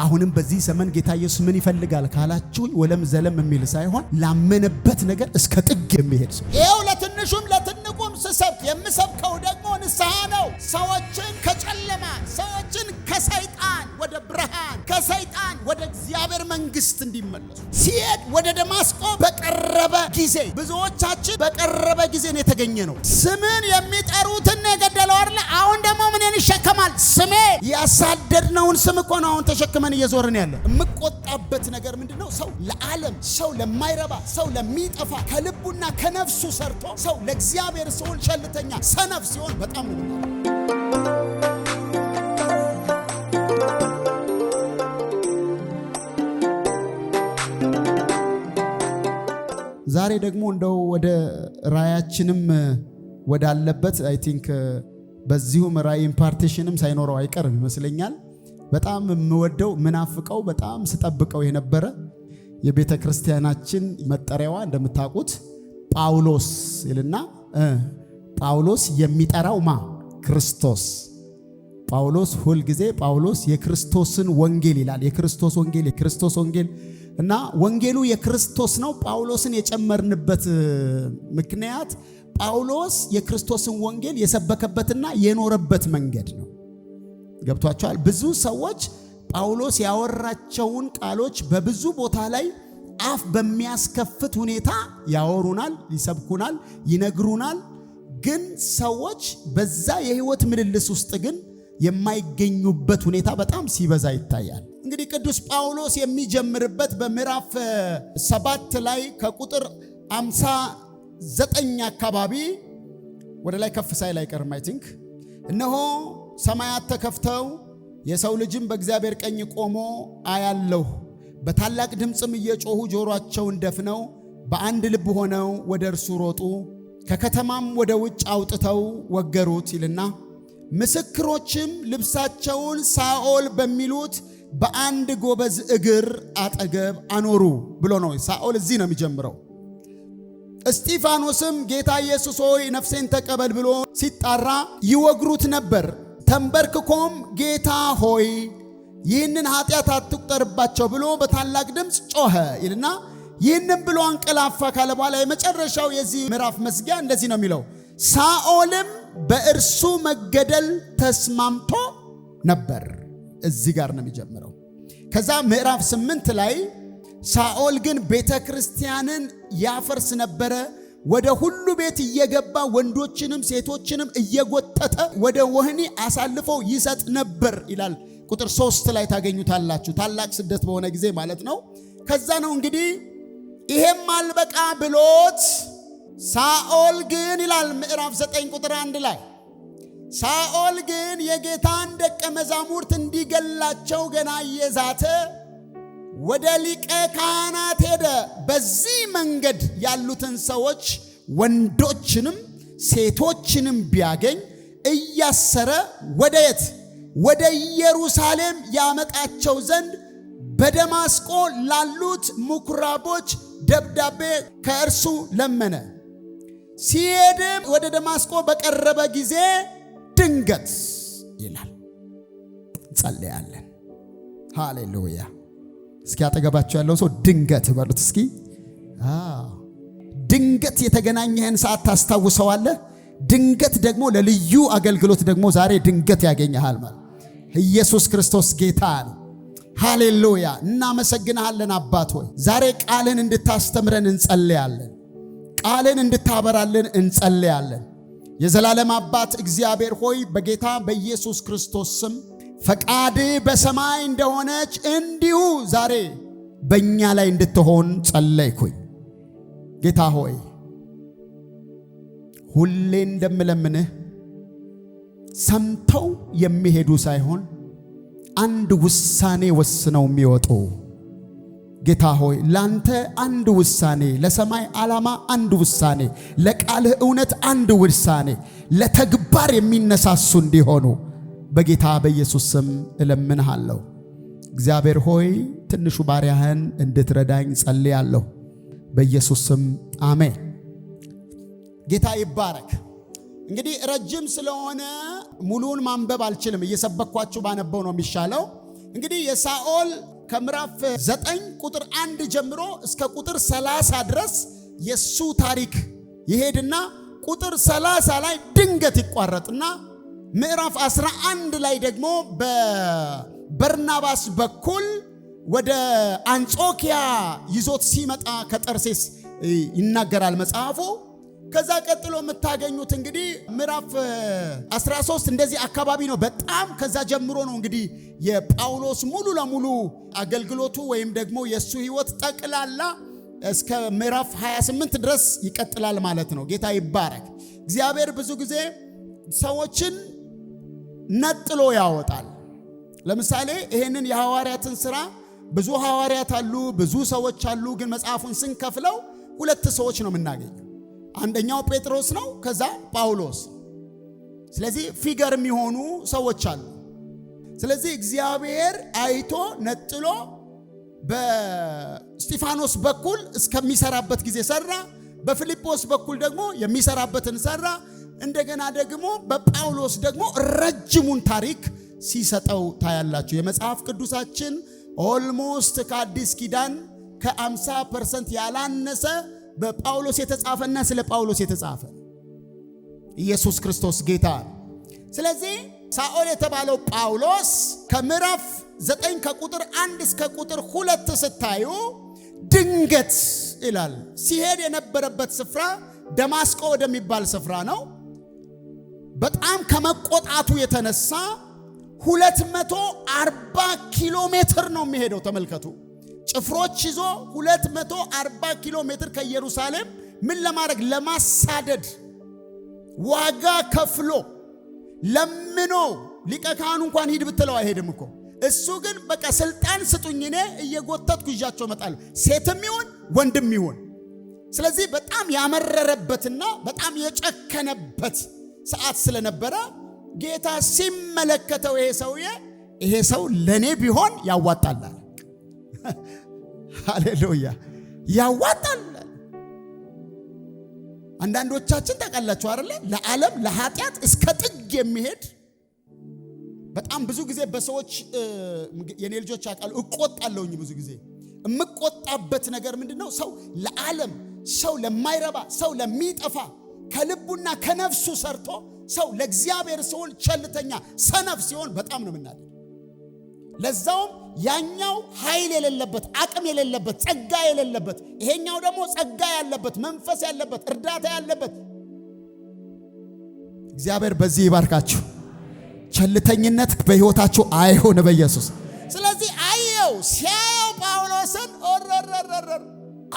አሁንም በዚህ ዘመን ጌታ ኢየሱስ ምን ይፈልጋል ካላችሁ ወለም ዘለም የሚል ሳይሆን ላመነበት ነገር እስከ ጥግ የሚሄድ ሰው። ይሄው ለትንሹም ለትንቁም ስሰብክ የምሰብከው ደግሞ ንስሐ ነው። ሰዎችን ከጨለማ ሰዎችን ከሰይጣን ወደ ብርሃን ከሰይጣን ወደ እግዚአብሔር መንግስት እንዲመለሱ ሲሄድ ወደ ደማስቆ በቀረበ ጊዜ ብዙዎቻችን በቀረበ ጊዜ ነው የተገኘ ነው። ስምን የሚጠሩትን የገደለው አይደል? አሁን ደግሞ ምንን ይሸከማል? ስሜ ያሳደድነውን ስም እኮ ነው አሁን ተሸክመን እየዞርን ያለ። የምቆጣበት ነገር ምንድነው? ሰው ለዓለም ሰው ለማይረባ ሰው ለሚጠፋ ከልቡና ከነፍሱ ሰርቶ ሰው ለእግዚአብሔር ሲሆን ቸልተኛ ሰነፍ ሲሆን በጣም ነው። ዛሬ ደግሞ እንደው ወደ ራያችንም ወዳለበት አይ ቲንክ በዚሁም ራይ ኢምፓርቴሽንም ሳይኖረው አይቀርም ይመስለኛል። በጣም የምወደው ምናፍቀው በጣም ስጠብቀው የነበረ የቤተ ክርስቲያናችን መጠሪያዋ እንደምታውቁት ጳውሎስ ይልና ጳውሎስ የሚጠራው ክርስቶስ። ጳውሎስ ሁል ጊዜ ጳውሎስ የክርስቶስን ወንጌል ይላል። የክርስቶስ ወንጌል እና ወንጌሉ የክርስቶስ ነው። ጳውሎስን የጨመርንበት ምክንያት ጳውሎስ የክርስቶስን ወንጌል የሰበከበትና የኖረበት መንገድ ነው። ገብቷቸዋል። ብዙ ሰዎች ጳውሎስ ያወራቸውን ቃሎች በብዙ ቦታ ላይ አፍ በሚያስከፍት ሁኔታ ያወሩናል፣ ይሰብኩናል፣ ይነግሩናል። ግን ሰዎች በዛ የህይወት ምልልስ ውስጥ ግን የማይገኙበት ሁኔታ በጣም ሲበዛ ይታያል። እንግዲህ ቅዱስ ጳውሎስ የሚጀምርበት በምዕራፍ 7 ላይ ከቁጥር 59 አካባቢ ወደ ላይ ከፍ ሳይል አይቀርም። አይ ቲንክ እነሆ ሰማያት ተከፍተው የሰው ልጅም በእግዚአብሔር ቀኝ ቆሞ አያለሁ፣ በታላቅ ድምፅም እየጮሁ ጆሮአቸውን ደፍነው በአንድ ልብ ሆነው ወደ እርሱ ሮጡ፣ ከከተማም ወደ ውጭ አውጥተው ወገሩት ይልና ምስክሮችም ልብሳቸውን ሳኦል በሚሉት በአንድ ጎበዝ እግር አጠገብ አኖሩ ብሎ ነው። ሳኦል እዚህ ነው የሚጀምረው። እስጢፋኖስም ጌታ ኢየሱስ ሆይ ነፍሴን ተቀበል ብሎ ሲጣራ ይወግሩት ነበር። ተንበርክኮም ጌታ ሆይ ይህንን ኃጢአት አትቁጠርባቸው ብሎ በታላቅ ድምፅ ጮኸ ይልና ይህንን ብሎ አንቀላፋ ካለ በኋላ የመጨረሻው የዚህ ምዕራፍ መዝጊያ እንደዚህ ነው የሚለው ሳኦልም በእርሱ መገደል ተስማምቶ ነበር። እዚህ ጋር ነው የሚጀምረው። ከዛ ምዕራፍ 8 ላይ ሳኦል ግን ቤተ ክርስቲያንን ያፈርስ ነበረ፣ ወደ ሁሉ ቤት እየገባ ወንዶችንም ሴቶችንም እየጎተተ ወደ ወህኒ አሳልፈው ይሰጥ ነበር ይላል። ቁጥር 3 ላይ ታገኙታላችሁ። ታላቅ ስደት በሆነ ጊዜ ማለት ነው። ከዛ ነው እንግዲህ ይሄም አልበቃ ብሎት ሳኦል ግን ይላል ምዕራፍ 9 ቁጥር 1 ላይ ሳኦል ግን የጌታን ደቀ መዛሙርት እንዲገላቸው ገና እየዛተ ወደ ሊቀ ካህናት ሄደ። በዚህ መንገድ ያሉትን ሰዎች ወንዶችንም ሴቶችንም ቢያገኝ እያሰረ ወደ የት? ወደ ኢየሩሳሌም ያመጣቸው ዘንድ በደማስቆ ላሉት ምኩራቦች ደብዳቤ ከእርሱ ለመነ። ሲሄድም ወደ ደማስቆ በቀረበ ጊዜ ድንገት ይላል። ጸልያለን። ሃሌሉያ። እስኪ አጠገባችሁ ያለው ሰው ድንገት በሉት እስኪ። ድንገት የተገናኘህን ሰዓት ታስታውሰዋለህ። ድንገት ደግሞ ለልዩ አገልግሎት ደግሞ ዛሬ ድንገት ያገኘሃል ማለት ኢየሱስ ክርስቶስ ጌታ ነው። ሃሌሉያ። እናመሰግንሃለን አባት ሆይ ዛሬ ቃልን እንድታስተምረን እንጸልያለን። ቃልን እንድታበራልን እንጸልያለን። የዘላለም አባት እግዚአብሔር ሆይ በጌታ በኢየሱስ ክርስቶስ ስም ፈቃድ በሰማይ እንደሆነች እንዲሁ ዛሬ በእኛ ላይ እንድትሆን ጸለይኩኝ። ጌታ ሆይ ሁሌ እንደምለምንህ ሰምተው የሚሄዱ ሳይሆን አንድ ውሳኔ ወስነው የሚወጡ ጌታ ሆይ ላንተ አንድ ውሳኔ፣ ለሰማይ ዓላማ አንድ ውሳኔ፣ ለቃልህ እውነት አንድ ውሳኔ፣ ለተግባር የሚነሳሱ እንዲሆኑ በጌታ በኢየሱስ ስም እለምንሃለሁ። እግዚአብሔር ሆይ ትንሹ ባሪያህን እንድትረዳኝ ጸልያለሁ። በኢየሱስ ስም አሜን። ጌታ ይባረክ። እንግዲህ ረጅም ስለሆነ ሙሉውን ማንበብ አልችልም። እየሰበኳችሁ ባነበው ነው የሚሻለው። እንግዲህ የሳኦል ከምዕራፍ 9 ቁጥር 1 ጀምሮ እስከ ቁጥር 30 ድረስ የሱ ታሪክ ይሄድና ቁጥር 30 ላይ ድንገት ይቋረጥና ምዕራፍ 11 ላይ ደግሞ በበርናባስ በኩል ወደ አንጾኪያ ይዞት ሲመጣ ከጠርሴስ ይናገራል መጽሐፉ። ከዛ ቀጥሎ የምታገኙት እንግዲህ ምዕራፍ 13 እንደዚህ አካባቢ ነው። በጣም ከዛ ጀምሮ ነው እንግዲህ የጳውሎስ ሙሉ ለሙሉ አገልግሎቱ ወይም ደግሞ የሱ ሕይወት ጠቅላላ እስከ ምዕራፍ 28 ድረስ ይቀጥላል ማለት ነው። ጌታ ይባረክ። እግዚአብሔር ብዙ ጊዜ ሰዎችን ነጥሎ ያወጣል። ለምሳሌ ይሄንን የሐዋርያትን ሥራ ብዙ ሐዋርያት አሉ፣ ብዙ ሰዎች አሉ። ግን መጽሐፉን ስንከፍለው ሁለት ሰዎች ነው የምናገኘው። አንደኛው ጴጥሮስ ነው፣ ከዛ ጳውሎስ። ስለዚህ ፊገር የሚሆኑ ሰዎች አሉ። ስለዚህ እግዚአብሔር አይቶ ነጥሎ በስጢፋኖስ በኩል እስከሚሰራበት ጊዜ ሰራ፣ በፊልጶስ በኩል ደግሞ የሚሰራበትን ሰራ። እንደገና ደግሞ በጳውሎስ ደግሞ ረጅሙን ታሪክ ሲሰጠው ታያላችሁ። የመጽሐፍ ቅዱሳችን ኦልሞስት ከአዲስ ኪዳን ከ50% ያላነሰ በጳውሎስ የተጻፈና ስለ ጳውሎስ የተጻፈ። ኢየሱስ ክርስቶስ ጌታ። ስለዚህ ሳኦል የተባለው ጳውሎስ ከምዕራፍ 9 ከቁጥር 1 እስከ ቁጥር 2 ስታዩ ድንገት ይላል ሲሄድ የነበረበት ስፍራ ደማስቆ ወደሚባል ስፍራ ነው። በጣም ከመቆጣቱ የተነሳ 240 ኪሎ ሜትር ነው የሚሄደው። ተመልከቱ። ጭፍሮች ይዞ 240 ኪሎ ሜትር ከኢየሩሳሌም ምን ለማድረግ? ለማሳደድ ዋጋ ከፍሎ ለምኖ። ሊቀ ካህኑ እንኳን ሂድ ብትለው አይሄድም እኮ። እሱ ግን በቃ ስልጣን ስጡኝ፣ እኔ እየጎተትኩ ይዣቸው እመጣለሁ፣ ሴትም ይሁን ወንድም ይሁን። ስለዚህ በጣም ያመረረበትና በጣም የጨከነበት ሰዓት ስለነበረ ጌታ ሲመለከተው ይሄ ሰው ለኔ ቢሆን ያዋጣላል። ሃሌሉያ! ያዋጣል። አንዳንዶቻችን ታውቃላችሁ አይደለ? ለዓለም ለኃጢአት እስከ ጥግ የሚሄድ በጣም ብዙ ጊዜ በሰዎች የኔ ልጆች ያውቃሉ፣ እቆጣለሁኝ። ብዙ ጊዜ የምቆጣበት ነገር ምንድነው? ሰው ለዓለም፣ ሰው ለማይረባ፣ ሰው ለሚጠፋ ከልቡና ከነፍሱ ሰርቶ ሰው ለእግዚአብሔር ሲሆን ቸልተኛ ሰነፍ ሲሆን በጣም ነው የምናደድ። ለዛውም ያኛው ኃይል የሌለበት አቅም የሌለበት ጸጋ የሌለበት፣ ይሄኛው ደግሞ ጸጋ ያለበት መንፈስ ያለበት እርዳታ ያለበት። እግዚአብሔር በዚህ ይባርካችሁ። ቸልተኝነት በሕይወታችሁ አይሆን በኢየሱስ። ስለዚህ ሲያየው ጳውሎስን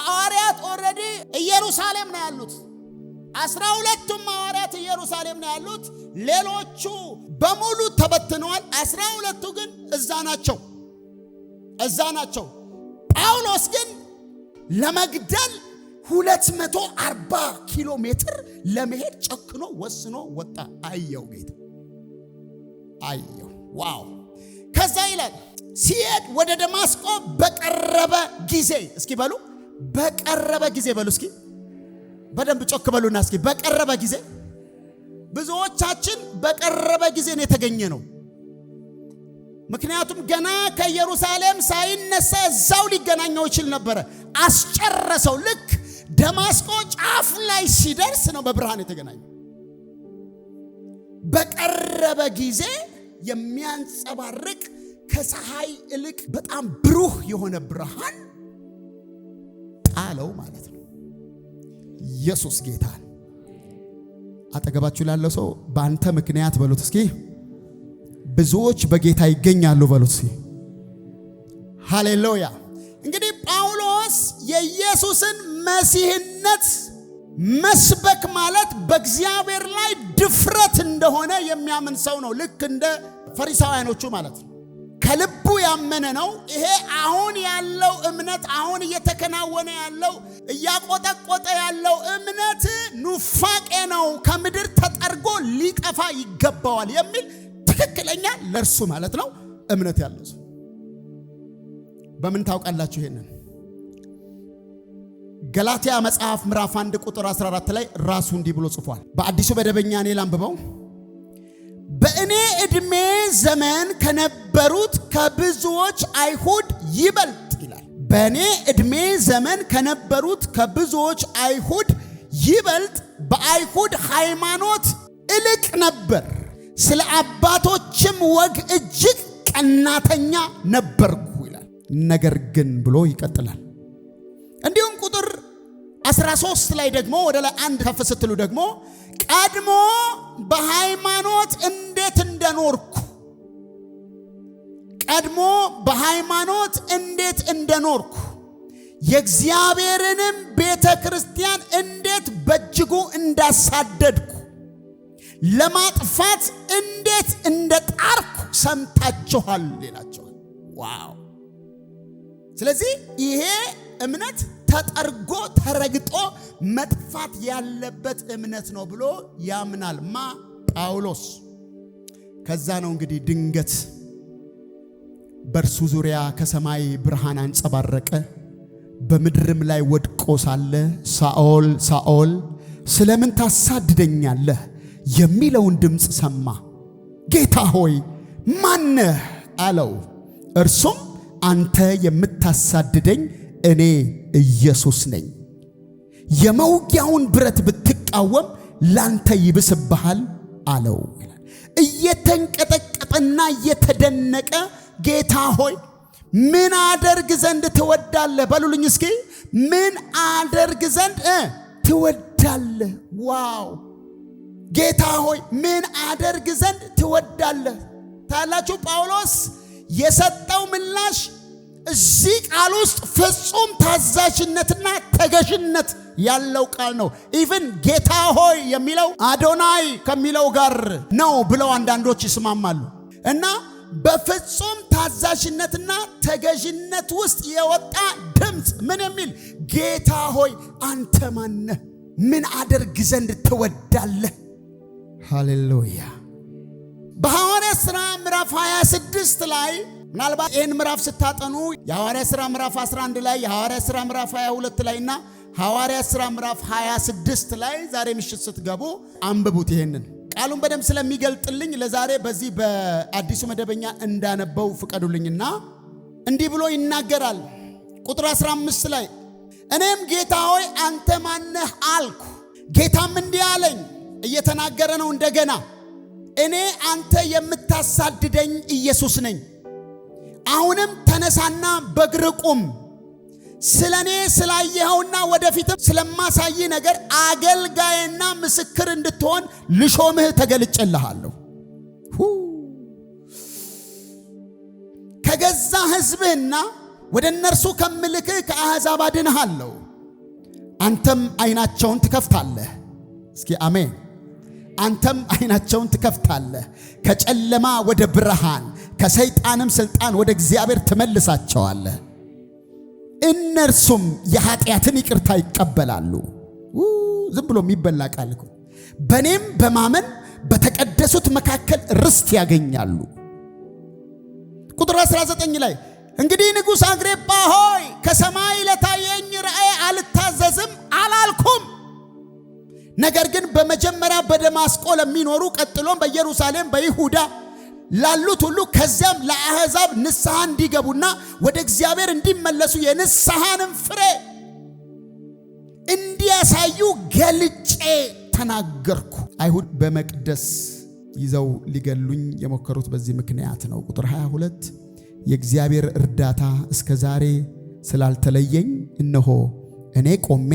ሐዋርያት ኦልሬዲ ኢየሩሳሌም ነው ያሉት። 12ቱም ሐዋርያት ኢየሩሳሌም ነው ያሉት። ሌሎቹ በሙሉ ተበትነዋል። 12ቱ ግን እዛ ናቸው። ጳውሎስ ግን ለመግደል 240 ኪሎ ሜትር ለመሄድ ጨክኖ ወስኖ ወጣ። አየው ጌታ አየው። ዋው! ከዛ ይላል ሲሄድ ወደ ደማስቆ በቀረበ ጊዜ፣ እስኪ በሉ በቀረበ ጊዜ በሉ እስኪ በደንብ ጮክ በሉና እስኪ በቀረበ ጊዜ። ብዙዎቻችን በቀረበ ጊዜ ነው የተገኘ ነው። ምክንያቱም ገና ከኢየሩሳሌም ሳይነሳ እዛው ሊገናኘው ይችል ነበረ። አስጨረሰው። ልክ ደማስቆ ጫፍ ላይ ሲደርስ ነው በብርሃን የተገናኘው። በቀረበ ጊዜ የሚያንጸባርቅ ከፀሐይ ይልቅ በጣም ብሩህ የሆነ ብርሃን ጣለው ማለት ነው። ኢየሱስ ጌታ። አጠገባችሁ ላለው ሰው በአንተ ምክንያት በሉት እስኪ ብዙዎች በጌታ ይገኛሉ በሉት እስኪ። ሃሌሉያ። እንግዲህ ጳውሎስ የኢየሱስን መሲህነት መስበክ ማለት በእግዚአብሔር ላይ ድፍረት እንደሆነ የሚያምን ሰው ነው። ልክ እንደ ፈሪሳውያኖቹ ማለት ነው። ከልቡ ያመነ ነው። ይሄ አሁን ያለው እምነት፣ አሁን እየተከናወነ ያለው እያቆጠቆጠ ያለው እምነት ኑፋቄ ነው፣ ከምድር ተጠርጎ ሊጠፋ ይገባዋል የሚል ትክክለኛ ለርሱ ማለት ነው እምነት ያለው ሰው። በምን ታውቃላችሁ ይሄንን? ገላትያ መጽሐፍ ምዕራፍ 1 ቁጥር 14 ላይ ራሱ እንዲህ ብሎ ጽፏል። በአዲሱ መደበኛ እኔ ላንብበው። በእኔ ዕድሜ ዘመን ከነበሩት ከብዙዎች አይሁድ ይበልጥ ይላል። በእኔ ዕድሜ ዘመን ከነበሩት ከብዙዎች አይሁድ ይበልጥ በአይሁድ ሃይማኖት እልቅ ነበር። ስለ አባቶችም ወግ እጅግ ቀናተኛ ነበርኩ ይላል። ነገር ግን ብሎ ይቀጥላል። እንዲሁም ቁጥር 13 ላይ ደግሞ ወደ ላይ አንድ ከፍ ስትሉ ደግሞ ቀድሞ በሃይማኖት እንዴት እንደኖርኩ የእግዚአብሔርንም ቤተ ክርስቲያን እንዴት በእጅጉ እንዳሳደድኩ ለማጥፋት እንዴት እንደጣርኩ ሰምታችኋል ይላቸዋል። ዋው! ስለዚህ ይሄ እምነት ተጠርጎ ተረግጦ መጥፋት ያለበት እምነት ነው ብሎ ያምናል ጳውሎስ። ከዛ ነው እንግዲህ ድንገት በእርሱ ዙሪያ ከሰማይ ብርሃን አንጸባረቀ። በምድርም ላይ ወድቆ ሳለ ሳኦል ሳኦል ስለምን ታሳድደኛለህ የሚለውን ድምፅ ሰማ። ጌታ ሆይ ማነህ አለው። እርሱም አንተ የምታሳድደኝ እኔ ኢየሱስ ነኝ። የመውጊያውን ብረት ብትቃወም ላንተ ይብስብሃል አለው። እየተንቀጠቀጠና እየተደነቀ ጌታ ሆይ ምን አደርግ ዘንድ ትወዳለህ? በሉልኝ እስኪ ምን አደርግ ዘንድ ትወዳለህ? ዋው! ጌታ ሆይ ምን አደርግ ዘንድ ትወዳለህ? ታላችሁ ጳውሎስ የሰጠው ምላሽ እዚህ ቃል ውስጥ ፍጹም ታዛዥነትና ተገዥነት ያለው ቃል ነው። ኢቭን ጌታ ሆይ የሚለው አዶናይ ከሚለው ጋር ነው ብለው አንዳንዶች ይስማማሉ። እና በፍጹም ታዛዥነትና ተገዥነት ውስጥ የወጣ ድምፅ ምን የሚል ጌታ ሆይ አንተ ማነህ? ምን አደርግ ዘንድ ትወዳለህ? ሃሌሉያ። በሐዋርያት ሥራ ምዕራፍ 26 ላይ ምናልባት ይህን ምዕራፍ ስታጠኑ የሐዋርያት ሥራ ምዕራፍ 11 ላይ የሐዋርያት ሥራ ምዕራፍ 22 ላይ እና ሐዋርያት ሥራ ምዕራፍ 26 ላይ ዛሬ ምሽት ስትገቡ አንብቡት። ይሄንን ቃሉን በደንብ ስለሚገልጥልኝ ለዛሬ በዚህ በአዲሱ መደበኛ እንዳነበው ፍቀዱልኝና እንዲህ ብሎ ይናገራል። ቁጥር 15 ላይ እኔም ጌታ ሆይ አንተ ማነህ አልኩ። ጌታም እንዲህ አለኝ፣ እየተናገረ ነው እንደገና፣ እኔ አንተ የምታሳድደኝ ኢየሱስ ነኝ። አሁንም ተነሳና በእግር ቁም። ስለኔ ስላየኸውና ወደፊትም ስለማሳይ ነገር አገልጋይና ምስክር እንድትሆን ልሾምህ ተገልጬልሃለሁ። ከገዛ ሕዝብህና ወደ እነርሱ ከምልክህ ከአሕዛብ አድንሃለሁ። አንተም ዓይናቸውን ትከፍታለህ። እስኪ አሜን። አንተም ዓይናቸውን ትከፍታለህ፣ ከጨለማ ወደ ብርሃን ከሰይጣንም ስልጣን ወደ እግዚአብሔር ትመልሳቸዋለህ። እነርሱም የኃጢአትን ይቅርታ ይቀበላሉ። ዝም ብሎ የሚበላ ቃል እኮ። በእኔም በማመን በተቀደሱት መካከል ርስት ያገኛሉ። ቁጥር 19 ላይ እንግዲህ ንጉሥ አግሪጳ ሆይ ከሰማይ ለታየኝ ራእይ አልታዘዝም አላልኩም። ነገር ግን በመጀመሪያ በደማስቆ ለሚኖሩ ቀጥሎም በኢየሩሳሌም በይሁዳ ላሉት ሁሉ ከዚያም ለአሕዛብ ንስሐ እንዲገቡና ወደ እግዚአብሔር እንዲመለሱ የንስሐንም ፍሬ እንዲያሳዩ ገልጬ ተናገርኩ። አይሁድ በመቅደስ ይዘው ሊገሉኝ የሞከሩት በዚህ ምክንያት ነው። ቁጥር 22 የእግዚአብሔር እርዳታ እስከ ዛሬ ስላልተለየኝ እነሆ እኔ ቆሜ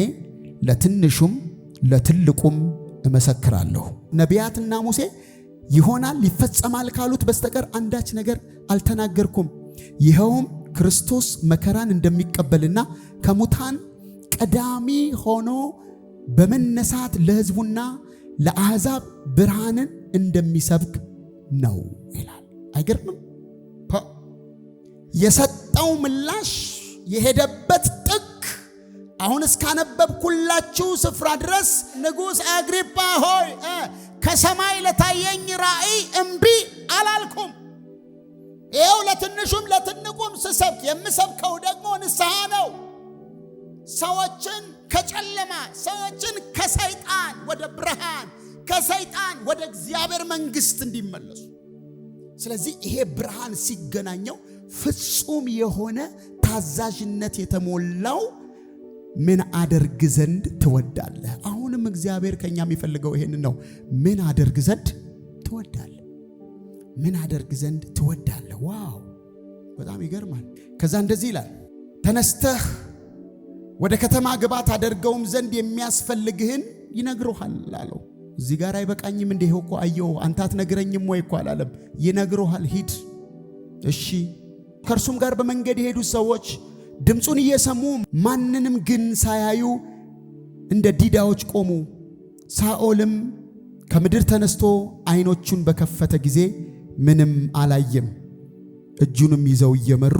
ለትንሹም ለትልቁም እመሰክራለሁ። ነቢያትና ሙሴ ይሆናል ይፈጸማል ካሉት በስተቀር አንዳች ነገር አልተናገርኩም። ይኸውም ክርስቶስ መከራን እንደሚቀበልና ከሙታን ቀዳሚ ሆኖ በመነሳት ለሕዝቡና ለአሕዛብ ብርሃንን እንደሚሰብክ ነው ይላል። አይገርምም? የሰጠው ምላሽ የሄደበት ጥግ አሁን እስካነበብኩላችሁ ስፍራ ድረስ ንጉሥ አግሪጳ ሆይ ከሰማይ ለታየኝ ራእይ እምቢ አላልኩም። ይኸው ለትንሹም ለትንቁም ስሰብክ የምሰብከው ደግሞ ንስሐ ነው። ሰዎችን ከጨለማ ሰዎችን ከሰይጣን ወደ ብርሃን ከሰይጣን ወደ እግዚአብሔር መንግስት እንዲመለሱ። ስለዚህ ይሄ ብርሃን ሲገናኘው ፍጹም የሆነ ታዛዥነት የተሞላው ምን አደርግ ዘንድ ትወዳለህ? አሁንም እግዚአብሔር ከኛ የሚፈልገው ይሄን ነው። ምን አደርግ ዘንድ ትወዳለህ? ምን አደርግ ዘንድ ትወዳለህ? ዋው በጣም ይገርማል። ከዛ እንደዚህ ይላል፣ ተነስተህ ወደ ከተማ ግባ፣ ታደርገውም ዘንድ የሚያስፈልግህን ይነግሩሃል አለው። እዚህ ጋር አይበቃኝም እንዴ? እኮ አየው አንተ አትነግረኝም ወይ እኮ አላለም። ይነግሩሃል፣ ሂድ። እሺ። ከእርሱም ጋር በመንገድ የሄዱ ሰዎች ድምፁን እየሰሙ ማንንም ግን ሳያዩ እንደ ዲዳዎች ቆሙ። ሳኦልም ከምድር ተነስቶ ዓይኖቹን በከፈተ ጊዜ ምንም አላየም። እጁንም ይዘው እየመሩ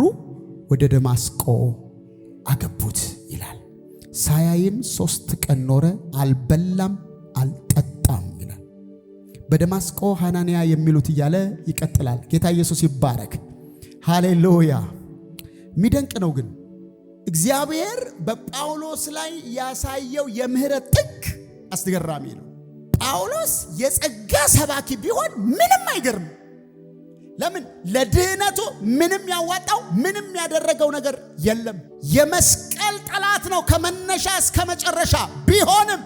ወደ ደማስቆ አገቡት ይላል። ሳያይም 3 ቀን ኖረ፣ አልበላም አልጠጣም ይላል። በደማስቆ ሐናንያ የሚሉት እያለ ይቀጥላል። ጌታ ኢየሱስ ይባረክ። ሃሌሉያ። የሚደንቅ ነው ግን እግዚአብሔር በጳውሎስ ላይ ያሳየው የምህረት ጥግ አስገራሚ ነው። ጳውሎስ የጸጋ ሰባኪ ቢሆን ምንም አይገርም። ለምን? ለድህነቱ ምንም ያዋጣው ምንም ያደረገው ነገር የለም። የመስቀል ጠላት ነው ከመነሻ እስከ መጨረሻ። ቢሆንም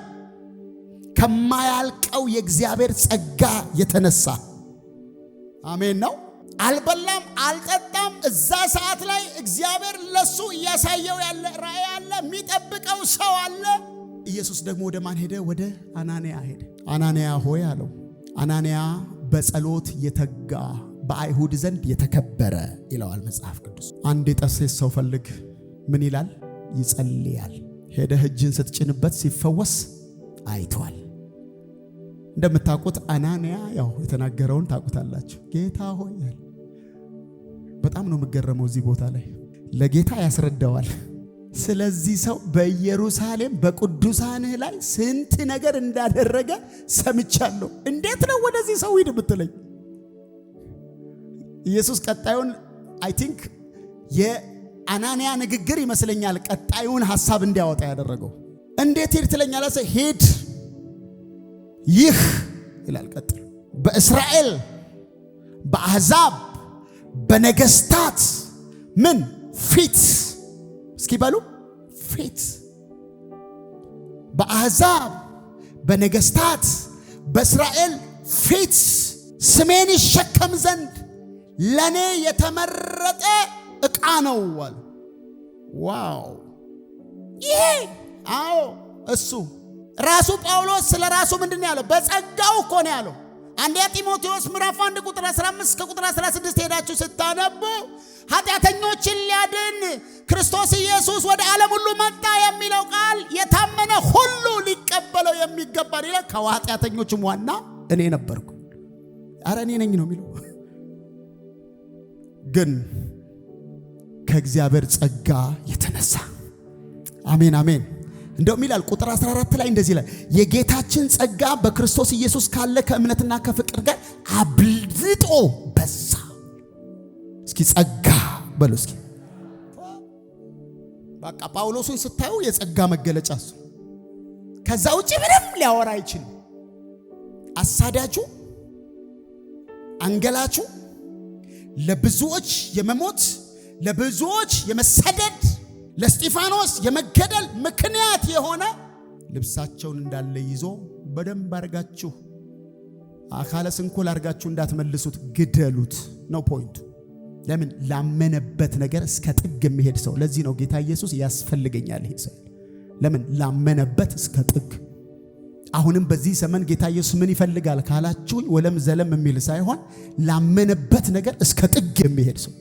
ከማያልቀው የእግዚአብሔር ጸጋ የተነሳ አሜን ነው። አልበላም አልጠጣም። እዛ ሰዓት ላይ እግዚአብሔር ለሱ እያሳየው ያለ ራእይ አለ፣ የሚጠብቀው ሰው አለ። ኢየሱስ ደግሞ ወደ ማን ሄደ? ወደ አናንያ ሄደ። አናንያ ሆይ አለው። አናንያ በጸሎት የተጋ በአይሁድ ዘንድ የተከበረ ይለዋል መጽሐፍ ቅዱስ። አንድ የጠርሴስ ሰው ፈልግ። ምን ይላል? ይጸልያል። ሄደህ እጅን ስትጭንበት ሲፈወስ አይቷል። እንደምታውቁት አናንያ ያው የተናገረውን ታውቁታላችሁ። ጌታ ሆይ ያለ በጣም ነው የምገረመው። እዚህ ቦታ ላይ ለጌታ ያስረዳዋል። ስለዚህ ሰው በኢየሩሳሌም በቅዱሳንህ ላይ ስንት ነገር እንዳደረገ ሰምቻለሁ። እንዴት ነው ወደዚህ ሰው ሂድ ብትለኝ? ኢየሱስ ቀጣዩን አይ ቲንክ የአናንያ ንግግር ይመስለኛል ቀጣዩን ሐሳብ እንዲያወጣ ያደረገው። እንዴት ሂድ ትለኛለህ? ሂድ ይህ ይላል። ቀጥል በእስራኤል በአሕዛብ በነገስታት ምን ፊት እስኪ በሉ ፊት በአሕዛብ በነገስታት በእስራኤል ፊት ስሜን ይሸከም ዘንድ ለኔ የተመረጠ ዕቃ ነው አለ። ዋው! ይሄ አዎ እሱ ራሱ ጳውሎስ ስለ ራሱ ምንድን ነው ያለው? በጸጋው እኮ ነው ያለው። አንደኛ ጢሞቴዎስ ምዕራፍ 1 ቁጥር 15 እስከ ቁጥር 16 ሄዳችሁ ስታነቡ ኃጢአተኞችን ሊያድን ክርስቶስ ኢየሱስ ወደ ዓለም ሁሉ መጣ የሚለው ቃል የታመነ ሁሉ ሊቀበለው የሚገባ ነው። ከኃጢአተኞችም ዋና እኔ ነበርኩ። አረ እኔ ነኝ ነው የሚለው። ግን ከእግዚአብሔር ጸጋ የተነሳ አሜን አሜን። እንደውም ይላል ቁጥር 14 ላይ እንደዚህ ይላል፣ የጌታችን ጸጋ በክርስቶስ ኢየሱስ ካለ ከእምነትና ከፍቅር ጋር አብልጦ በዛ። እስኪ ጸጋ በሉ እስኪ። በቃ ጳውሎስን ስታዩ የጸጋ መገለጫ እሱ። ከዛ ውጪ ምንም ሊያወራ አይችልም። አሳዳጁ አንገላቹ ለብዙዎች የመሞት ለብዙዎች የመሰደድ ለስጢፋኖስ የመገደል ምክንያት የሆነ ልብሳቸውን እንዳለ ይዞ በደንብ አርጋችሁ አካለ ስንኩል አርጋችሁ እንዳትመልሱት ግደሉት ነው ፖይንቱ። ለምን? ላመነበት ነገር እስከ ጥግ የሚሄድ ሰው። ለዚህ ነው ጌታ ኢየሱስ ያስፈልገኛል ይሄ ሰው። ለምን? ላመነበት እስከ ጥግ። አሁንም በዚህ ዘመን ጌታ ኢየሱስ ምን ይፈልጋል ካላችሁ ወለም ዘለም የሚል ሳይሆን ላመነበት ነገር እስከ ጥግ የሚሄድ ሰው።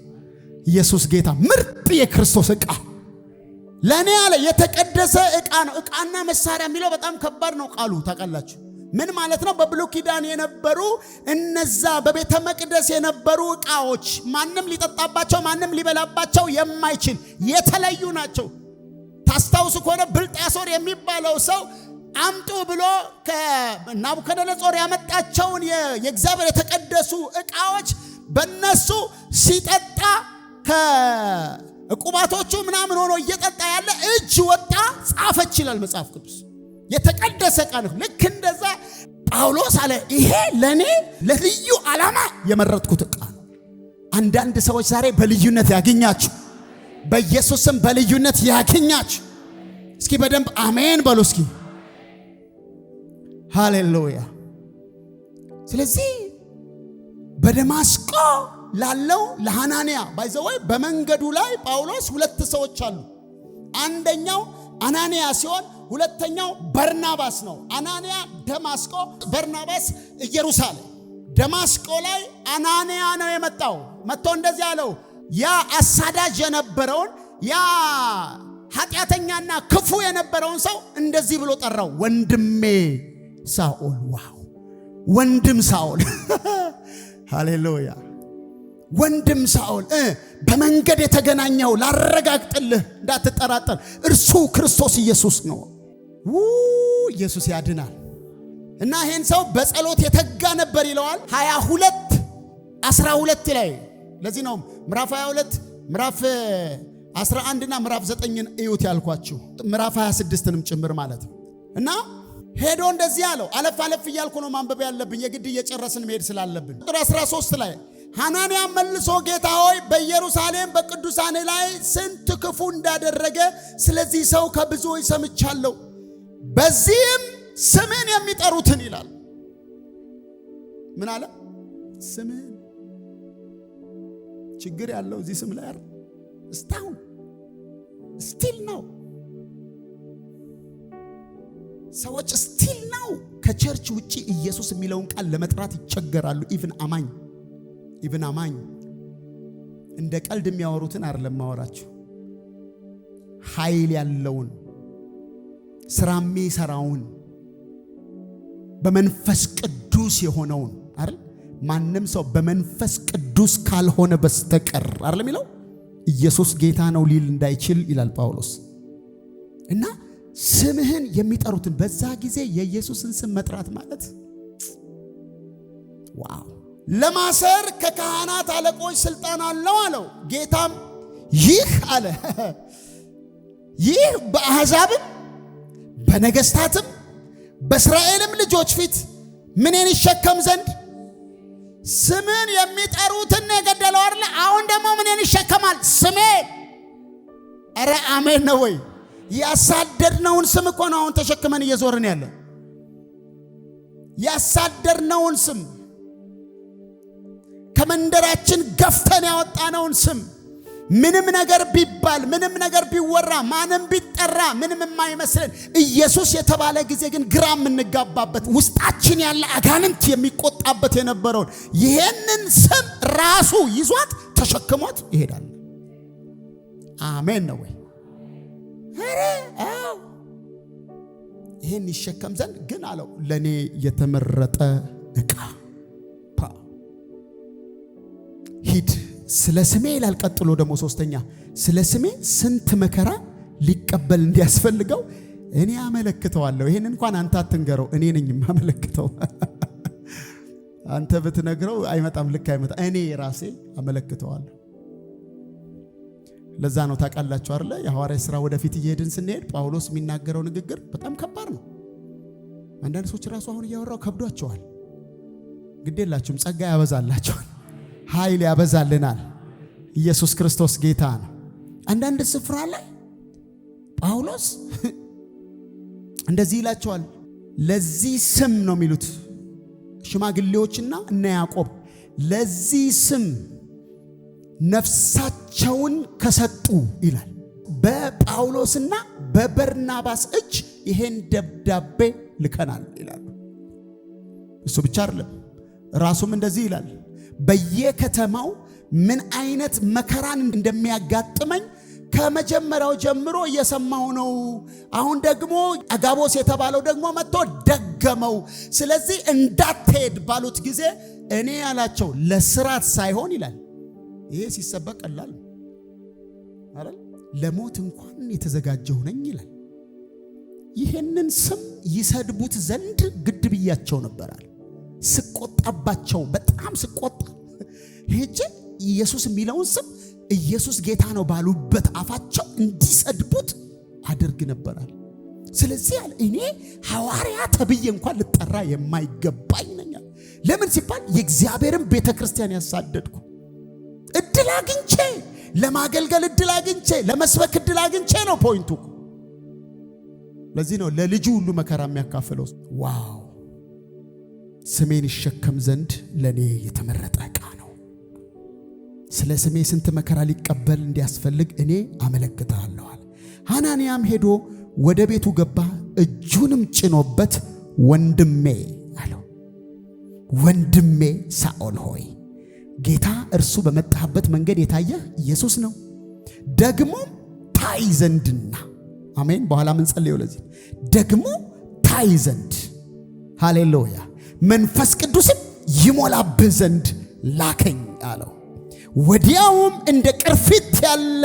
ኢየሱስ ጌታ ምርጥ የክርስቶስ ዕቃ ለኔ ያለ የተቀደሰ ዕቃ ነው። ዕቃና መሳሪያ የሚለው በጣም ከባድ ነው ቃሉ ታውቃላችሁ። ምን ማለት ነው? በብሉይ ኪዳን የነበሩ እነዛ በቤተ መቅደስ የነበሩ ዕቃዎች ማንም ሊጠጣባቸው ማንም ሊበላባቸው የማይችል የተለዩ ናቸው። ታስታውሱ ከሆነ ብልጣሶር የሚባለው ሰው አምጡ ብሎ ከናቡከደነጾር ያመጣቸውን የእግዚአብሔር የተቀደሱ ዕቃዎች በእነሱ ሲጠጣ ከዕቁባቶቹ ምናምን ሆኖ እየጠጣ ያለ እጅ ወጣ ጻፈች ይላል መጽሐፍ ቅዱስ። የተቀደሰ ዕቃ ነው። ልክ እንደዛ ጳውሎስ አለ ይሄ ለኔ ለልዩ ዓላማ የመረጥኩት ዕቃ ነው። አንዳንድ ሰዎች ዛሬ በልዩነት ያገኛችሁ፣ በኢየሱስም በልዩነት ያገኛችሁ። እስኪ በደንብ አሜን በሉ እስኪ። ሃሌሉያ። ስለዚህ በደማስቆ ላለው ለሐናንያ ባይዘወይ በመንገዱ ላይ ጳውሎስ ሁለት ሰዎች አሉ። አንደኛው አናንያ ሲሆን ሁለተኛው በርናባስ ነው። አናንያ ደማስቆ፣ በርናባስ ኢየሩሳሌም። ደማስቆ ላይ አናንያ ነው የመጣው። መጥቶ እንደዚህ አለው፣ ያ አሳዳጅ የነበረውን ያ ኃጢአተኛና ክፉ የነበረውን ሰው እንደዚህ ብሎ ጠራው፣ ወንድሜ ሳኦል። ዋው! ወንድም ሳኦል ሃሌሉያ። ወንድም ሳኦል በመንገድ የተገናኘው ላረጋግጥልህ እንዳትጠራጠር፣ እርሱ ክርስቶስ ኢየሱስ ነው። ኢየሱስ ያድናል። እና ይሄን ሰው በጸሎት የተጋ ነበር ይለዋል 22:12 ላይ። ለዚህ ነው ምዕራፍ 22 ምዕራፍ 11 እና ምዕራፍ 9ን እዩት ያልኳችሁ፣ ምዕራፍ 26ንም ጭምር ማለት ነው። እና ሄዶ እንደዚህ አለው። አለፍ አለፍ እያልኩ ነው ማንበብ ያለብኝ የግድ እየጨረስን መሄድ ስላለብን። ቁጥር 13 ላይ ሐናንያ መልሶ ጌታ ሆይ በኢየሩሳሌም በቅዱሳን ላይ ስንት ክፉ እንዳደረገ ስለዚህ ሰው ከብዙዎች ሰምቻለሁ፣ በዚህም ስምን የሚጠሩትን ይላል። ምን አለ? ስምን። ችግር ያለው እዚህ ስም ላይ አይደል? እስታው ስቲል ነው ሰዎች ስቲል ነው ከቸርች ውጪ ኢየሱስ የሚለውን ቃል ለመጥራት ይቸገራሉ። ኢቭን አማኝ እንደ ቀልድ የሚያወሩትን አይደለም ማወራችሁ፣ ኃይል ያለውን ስራ የሚሰራውን በመንፈስ ቅዱስ የሆነውን አይደል? ማንም ሰው በመንፈስ ቅዱስ ካልሆነ በስተቀር አይደል የሚለው ኢየሱስ ጌታ ነው ሊል እንዳይችል ይላል ጳውሎስ። እና ስምህን የሚጠሩትን በዛ ጊዜ የኢየሱስን ስም መጥራት ማለት ዋው! ለማሰር ከካህናት አለቆች ስልጣን አለው አለው። ጌታም ይህ አለ ይህ በአሕዛብም በነገስታትም በእስራኤልም ልጆች ፊት ምንን ይሸከም ዘንድ ስምን የሚጠሩትን የገደለው አይደል? አሁን ደግሞ ምንን ይሸከማል? ስሜን። ኧረ አሜን ነው ወይ? ያሳደድነውን ስም እኮ ነው አሁን ተሸክመን እየዞርን ያለ። ያሳደድነውን ስም ከመንደራችን ገፍተን ያወጣነውን ስም ምንም ነገር ቢባል ምንም ነገር ቢወራ ማንም ቢጠራ ምንም የማይመስለን ኢየሱስ የተባለ ጊዜ ግን ግራ የምንጋባበት ውስጣችን ያለ አጋንንት የሚቆጣበት የነበረውን ይሄንን ስም ራሱ ይዟት ተሸክሞት ይሄዳል። አሜን ነው ወይ? አዎ። ይሄን ይሸከም ዘንድ ግን አለው ለኔ የተመረጠ ዕቃ ሂድ ስለ ስሜ ይላል። ቀጥሎ ደግሞ ሶስተኛ ስለ ስሜ ስንት መከራ ሊቀበል እንዲያስፈልገው እኔ አመለክተዋለሁ። ይሄን እንኳን አንተ አትንገረው፣ እኔ ነኝ የማመለክተው። አንተ ብትነግረው አይመጣም፣ ልክ አይመጣም። እኔ ራሴ አመለክተዋለሁ። ለዛ ነው ታውቃላችሁ አይደለ? የሐዋርያት ሥራ ወደፊት እየሄድን ስንሄድ ጳውሎስ የሚናገረው ንግግር በጣም ከባድ ነው። አንዳንድ ሰዎች ራሱ አሁን እያወራው ከብዷቸዋል። ግዴላችሁም፣ ጸጋ ያበዛላቸዋል፣ ኃይል ያበዛልናል። ኢየሱስ ክርስቶስ ጌታ ነው። አንዳንድ ስፍራ ላይ ጳውሎስ እንደዚህ ይላቸዋል። ለዚህ ስም ነው የሚሉት ሽማግሌዎችና እነ ያዕቆብ፣ ለዚህ ስም ነፍሳቸውን ከሰጡ ይላል። በጳውሎስና በበርናባስ እጅ ይሄን ደብዳቤ ልከናል ይላል። እሱ ብቻ አይደለም፣ ራሱም እንደዚህ ይላል። በየከተማው ምን አይነት መከራን እንደሚያጋጥመኝ ከመጀመሪያው ጀምሮ እየሰማው ነው። አሁን ደግሞ አጋቦስ የተባለው ደግሞ መጥቶ ደገመው። ስለዚህ እንዳትሄድ ባሉት ጊዜ እኔ ያላቸው ለስራት ሳይሆን ይላል። ይሄ ሲሰበክ ቀላል አይደል? ለሞት እንኳን የተዘጋጀው ነኝ ይላል። ይሄንን ስም ይሰድቡት ዘንድ ግድ ብያቸው ነበራል። ስቆጣባቸው፣ በጣም ስቆጣ ሄጄ ኢየሱስ የሚለውን ስም ኢየሱስ ጌታ ነው ባሉበት አፋቸው እንዲሰድቡት አድርግ ነበራል። ስለዚህ እኔ ሐዋርያ ተብዬ እንኳን ልጠራ የማይገባኝ ነኝ። ለምን ሲባል የእግዚአብሔርን ቤተክርስቲያን ያሳደድኩ እድል አግኝቼ ለማገልገል እድል አግኝቼ ለመስበክ እድል አግኝቼ ነው ፖይንቱ። ለዚህ ነው ለልጁ ሁሉ መከራ የሚያካፍለው። ዋው ስሜን ይሸከም ዘንድ ለኔ የተመረጠ ዕቃ ነው። ስለ ስሜ ስንት መከራ ሊቀበል እንዲያስፈልግ እኔ አመለክታለሁ። ሐናንያም ሄዶ ወደ ቤቱ ገባ፣ እጁንም ጭኖበት ወንድሜ አለው፣ ወንድሜ ሳኦል ሆይ ጌታ እርሱ በመጣበት መንገድ የታየ ኢየሱስ ነው፣ ደግሞ ታይ ዘንድና አሜን። በኋላ ምን ጸልየው ለዚህ ደግሞ ታይ ዘንድ ሃሌሉያ መንፈስ ቅዱስም ይሞላብህ ዘንድ ላከኝ አለው። ወዲያውም እንደ ቅርፊት ያለ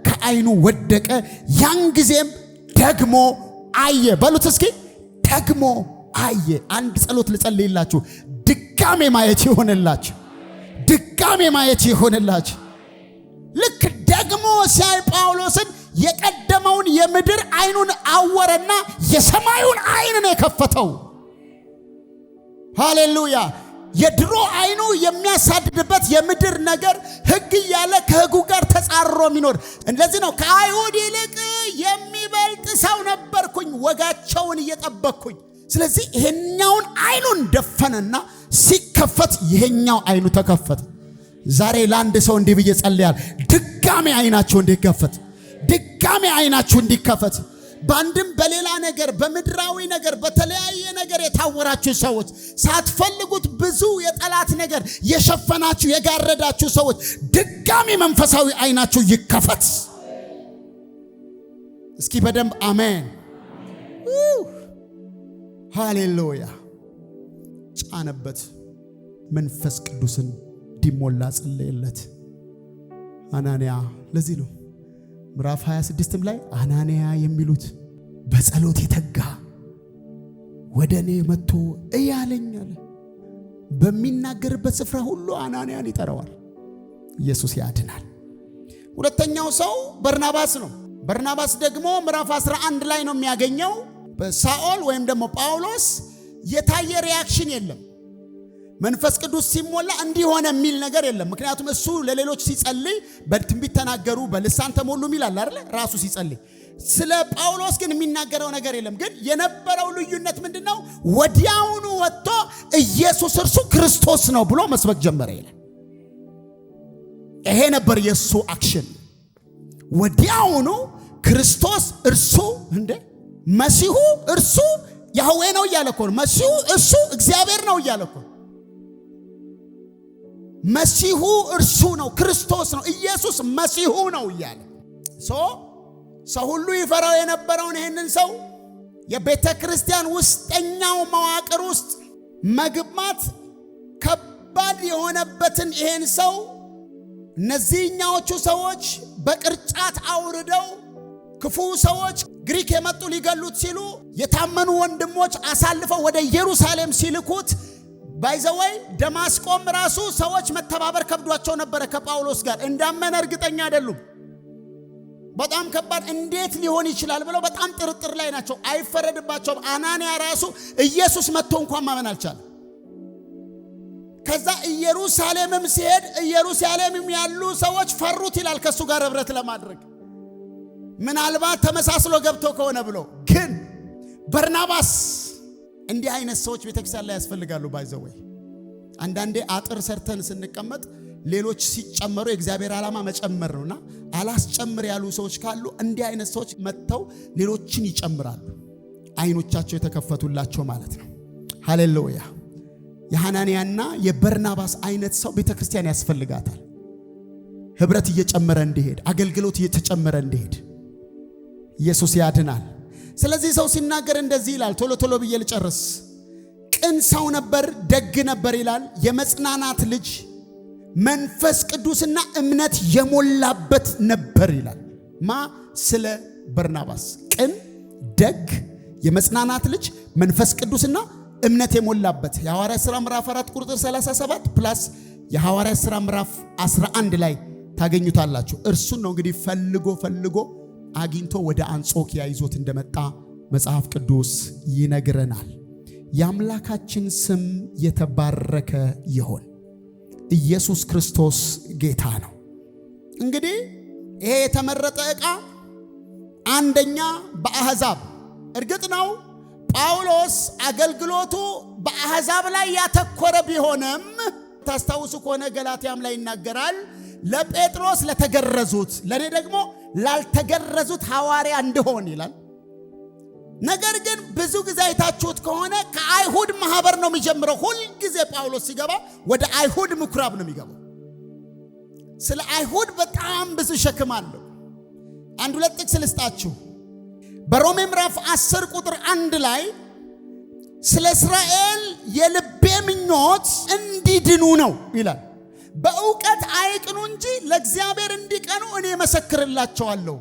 ከዓይኑ ወደቀ። ያን ጊዜም ደግሞ አየ። በሉት እስኪ ደግሞ አየ። አንድ ጸሎት ልጸልይላችሁ። ድጋሜ ማየት ይሆንላችሁ፣ ድጋሜ ማየት ይሆንላችሁ። ልክ ደግሞ ሲያይ ጳውሎስን የቀደመውን የምድር ዓይኑን አወረና የሰማዩን ዓይን ነው የከፈተው። ሃሌሉያ። የድሮ ዓይኑ የሚያሳድድበት የምድር ነገር ሕግ ያለ ከሕጉ ጋር ተጻርሮ የሚኖር እንደዚህ ነው። ከአይሁድ ይልቅ የሚበልጥ ሰው ነበርኩኝ ወጋቸውን እየጠበቅኩኝ። ስለዚህ ይሄኛውን ዓይኑን ደፈነና ሲከፈት ይሄኛው ዓይኑ ተከፈተ። ዛሬ ለአንድ ሰው እንዲህ ብዬ ጸልያለሁ፣ ድጋሜ ዓይናችሁ እንዲከፈት፣ ድጋሜ ዓይናችሁ እንዲከፈት። ባንድም በሌላ ነገር በምድራዊ ነገር በተለያየ ነገር የታወራችሁ ሰዎች፣ ሳትፈልጉት ብዙ የጠላት ነገር የሸፈናችሁ የጋረዳችሁ ሰዎች ድጋሚ መንፈሳዊ ዓይናችሁ ይከፈት። እስኪ በደንብ አሜን። ሃሌሉያ። ጫነበት፣ መንፈስ ቅዱስን እንዲሞላ ጸለየለት አናንያ። ለዚህ ነው ምዕራፍ 26 ላይ አናንያ የሚሉት በጸሎት የተጋ ወደኔ መጥቶ እያለኝ አለ። በሚናገርበት ስፍራ ሁሉ አናንያን ይጠራዋል። ኢየሱስ ያድናል። ሁለተኛው ሰው በርናባስ ነው። በርናባስ ደግሞ ምዕራፍ 11 ላይ ነው የሚያገኘው። በሳኦል ወይም ደግሞ ጳውሎስ የታየ ሪአክሽን የለም። መንፈስ ቅዱስ ሲሞላ እንዲሆነ የሚል ነገር የለም። ምክንያቱም እሱ ለሌሎች ሲጸልይ በትንቢት ተናገሩ በልሳን ተሞሉ ይላል አይደል? ራሱ ሲጸልይ። ስለ ጳውሎስ ግን የሚናገረው ነገር የለም። ግን የነበረው ልዩነት ምንድነው? ወዲያውኑ ወጥቶ ኢየሱስ እርሱ ክርስቶስ ነው ብሎ መስበክ ጀመረ ይላል። ይሄ ነበር የሱ አክሽን። ወዲያውኑ ክርስቶስ እርሱ መሲሁ እርሱ ያህዌ ነው እያለ እኮ ነው። መሲሁ እርሱ እግዚአብሔር ነው እያለ እኮ ነው። መሲሁ እርሱ ነው፣ ክርስቶስ ነው፣ ኢየሱስ መሲሁ ነው እያለ ሰው ሁሉ ይፈራው የነበረውን ይህንን ሰው የቤተ ክርስቲያን ውስጠኛው መዋቅር ውስጥ መግባት ከባድ የሆነበትን ይህን ሰው እነዚህኛዎቹ ሰዎች በቅርጫት አውርደው ክፉ ሰዎች ግሪክ የመጡ ሊገሉት ሲሉ የታመኑ ወንድሞች አሳልፈው ወደ ኢየሩሳሌም ሲልኩት ባይዘወይ ደማስቆም ራሱ ሰዎች መተባበር ከብዷቸው ነበር ከጳውሎስ ጋር። እንዳመነ እርግጠኛ አይደሉም። በጣም ከባድ እንዴት ሊሆን ይችላል ብለው በጣም ጥርጥር ላይ ናቸው። አይፈረድባቸውም። አናንያ ራሱ ኢየሱስ መጥቶ እንኳን ማመን አልቻለም። ከዛ ኢየሩሳሌምም ሲሄድ ኢየሩሳሌምም ያሉ ሰዎች ፈሩት ይላል ከሱ ጋር ህብረት ለማድረግ ምናልባት ተመሳስሎ ገብቶ ከሆነ ብሎ። ግን በርናባስ እንዲህ አይነት ሰዎች ቤተክርስቲያን ላይ ያስፈልጋሉ። ባይዘወይ አንዳንዴ አጥር ሰርተን ስንቀመጥ ሌሎች ሲጨመሩ የእግዚአብሔር ዓላማ መጨመር ነውና አላስጨምር ያሉ ሰዎች ካሉ እንዲህ አይነት ሰዎች መጥተው ሌሎችን ይጨምራሉ። አይኖቻቸው የተከፈቱላቸው ማለት ነው። ሃሌሉያ። የሐናንያና የበርናባስ አይነት ሰው ቤተክርስቲያን ያስፈልጋታል። ህብረት እየጨመረ እንዲሄድ፣ አገልግሎት እየተጨመረ እንዲሄድ። ኢየሱስ ያድናል። ስለዚህ ሰው ሲናገር እንደዚህ ይላል። ቶሎ ቶሎ ብዬ ልጨርስ። ቅን ሰው ነበር፣ ደግ ነበር ይላል። የመጽናናት ልጅ፣ መንፈስ ቅዱስና እምነት የሞላበት ነበር ይላል። ስለ በርናባስ ቅን፣ ደግ፣ የመጽናናት ልጅ፣ መንፈስ ቅዱስና እምነት የሞላበት የሐዋርያት ሥራ ምዕራፍ 4 ቁጥር 37 ፕላስ የሐዋርያት ሥራ ምዕራፍ 11 ላይ ታገኙታላችሁ። እርሱን ነው እንግዲህ ፈልጎ አግኝቶ ወደ አንጾኪያ ይዞት እንደመጣ መጽሐፍ ቅዱስ ይነግረናል። የአምላካችን ስም የተባረከ ይሁን። ኢየሱስ ክርስቶስ ጌታ ነው። እንግዲህ ይሄ የተመረጠ ዕቃ አንደኛ በአሕዛብ እርግጥ ነው ጳውሎስ አገልግሎቱ በአሕዛብ ላይ ያተኮረ ቢሆንም ታስታውሱ ከሆነ ገላትያም ላይ ይናገራል። ለጴጥሮስ ለተገረዙት ለኔ ደግሞ ላልተገረዙት ሐዋርያ እንደሆን ይላል። ነገር ግን ብዙ ጊዜ አይታችሁት ከሆነ ከአይሁድ ማህበር ነው የሚጀምረው። ሁል ጊዜ ጳውሎስ ሲገባ ወደ አይሁድ ምኩራብ ነው የሚገባው። ስለ አይሁድ በጣም ብዙ ሸክም አለው። አንድ ሁለት ጥቅስ ልስጣችሁ። በሮሜ ምዕራፍ 10 ቁጥር 1 ላይ ስለ እስራኤል የልቤ ምኞት እንዲድኑ ነው ይላል። በእውቀት አይቅኑ እንጂ ለእግዚአብሔር እንዲቀኑ እኔ መሰክርላቸዋለሁ።